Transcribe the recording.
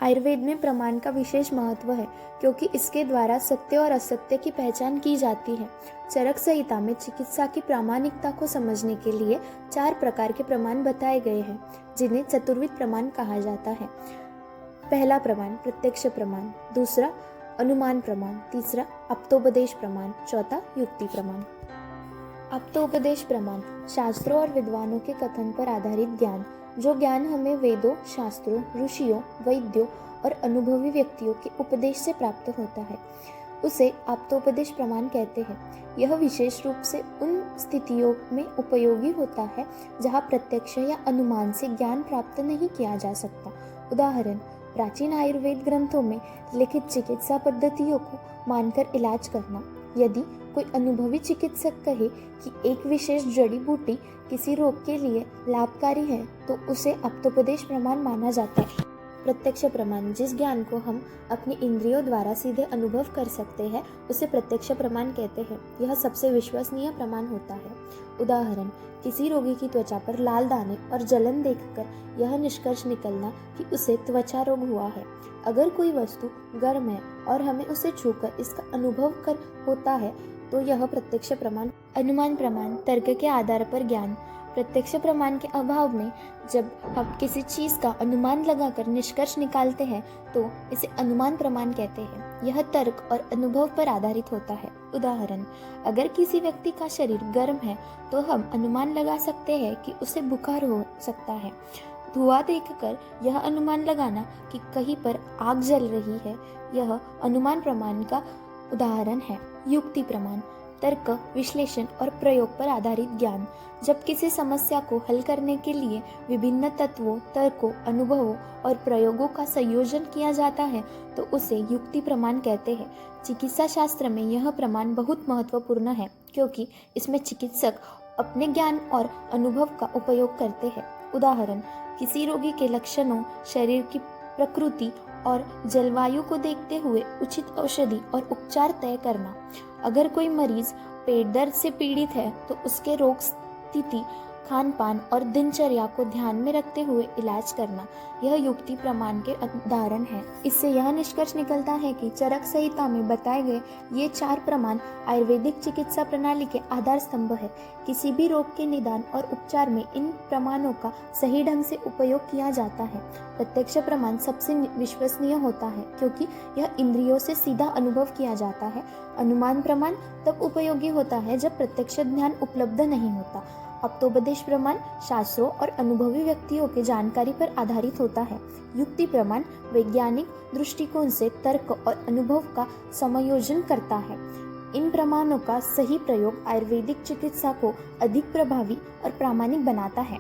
आयुर्वेद में प्रमाण का विशेष महत्व है क्योंकि इसके द्वारा सत्य और असत्य की पहचान की जाती है। चरक संहिता में चिकित्सा की प्रामाणिकता को समझने के लिए 4 प्रकार के प्रमाण बताए गए हैं, जिन्हें चतुर्विध प्रमाण कहा जाता है। पहला प्रमाण प्रत्यक्ष प्रमाण, दूसरा अनुमान प्रमाण, तीसरा अप्तोपदेश प्रमाण, चौथा युक्ति प्रमाण। अप्तोपदेश प्रमाण शास्त्रों और विद्वानों के कथन पर आधारित ज्ञान, जो ज्ञान हमें वेदों, शास्त्रों, ऋषियों, वैद्यों और अनुभवी व्यक्तियों के उपदेश से प्राप्त होता है, उसे अप्तोपदेश प्रमाण कहते हैं। यह विशेष रूप से उन स्थितियों में उपयोगी होता है जहाँ प्रत्यक्ष या अनुमान से ज्ञान प्राप्त नहीं किया जा सकता। उदाहरण, प्राचीन आयुर्वेद ग्रंथों में लिखित चिकित्सा पद्धतियों को मानकर इलाज करना। यदि कोई अनुभवी चिकित्सक कहे कि एक विशेष जड़ी बूटी किसी रोग के लिए लाभकारी है, तो उसे अप्तोपदेश प्रमाण माना जाता है। प्रत्यक्ष प्रमाण जिस ज्ञान को हम अपनी इंद्रियों द्वारा सीधे अनुभव कर सकते हैं, उसे प्रत्यक्ष प्रमाण कहते हैं। यह सबसे विश्वसनीय प्रमाण होता है। उदाहरण, किसी रोगी की त्वचा पर लाल दाने और जलन देखकर यह निष्कर्ष निकलना कि उसे त्वचा रोग हुआ है। अगर कोई वस्तु गर्म है और हमें उसे छूकर इसका अनुभव कर होता है, तो यह प्रत्यक्ष प्रमाण। अनुमान प्रमाण तर्क के आधार पर ज्ञान। प्रत्यक्ष प्रमाण के अभाव में जब हम किसी चीज का अनुमान लगाकर निष्कर्ष निकालते हैं, तो इसे अनुमान प्रमाण कहते हैं। यह तर्क और अनुभव पर आधारित होता है। उदाहरण, अगर किसी व्यक्ति का शरीर गर्म है, तो हम अनुमान लगा सकते हैं कि उसे बुखार हो सकता है। धुआं देखकर यह अनुमान लगाना कि कहीं पर आग जल रही है, यह अनुमान प्रमाण का उदाहरण है। युक्ति प्रमाण तर्क, विश्लेषण और प्रयोग पर आधारित ज्ञान। जब किसी समस्या को हल करने के लिए विभिन्न तत्वों, तर्कों, अनुभवों और प्रयोगों का संयोजन किया जाता है, तो उसे युक्ति प्रमाण कहते हैं। चिकित्सा शास्त्र में यह प्रमाण बहुत महत्वपूर्ण है क्योंकि इसमें चिकित्सक अपने ज्ञान और अनुभव का उपयोग करते हैं। उदाहरण, किसी रोगी के लक्षणों, शरीर की प्रकृति और जलवायु को देखते हुए उचित औषधि और उपचार तय करना। अगर कोई मरीज पेट दर्द से पीड़ित है, तो उसके रोग स्थिति, खान पान और दिनचर्या को ध्यान में रखते हुए इलाज करना, यह युक्ति प्रमाण के उदाहरण है। इससे यह निष्कर्ष निकलता है कि चरक संहिता में बताए गए ये 4 प्रमाण आयुर्वेदिक चिकित्सा प्रणाली के आधार स्तंभ है। किसी भी रोग के निदान और उपचार में इन प्रमाणों का सही ढंग से उपयोग किया जाता है। प्रत्यक्ष प्रमाण सबसे विश्वसनीय होता है क्योंकि यह इंद्रियों से सीधा अनुभव किया जाता है। अनुमान प्रमाण तब उपयोगी होता है जब प्रत्यक्ष ज्ञान उपलब्ध नहीं होता। अप्तोपदेश प्रमाण शास्त्रों और अनुभवी व्यक्तियों के जानकारी पर आधारित होता है। युक्ति प्रमाण वैज्ञानिक दृष्टिकोण से तर्क और अनुभव का समायोजन करता है। इन प्रमाणों का सही प्रयोग आयुर्वेदिक चिकित्सा को अधिक प्रभावी और प्रामाणिक बनाता है।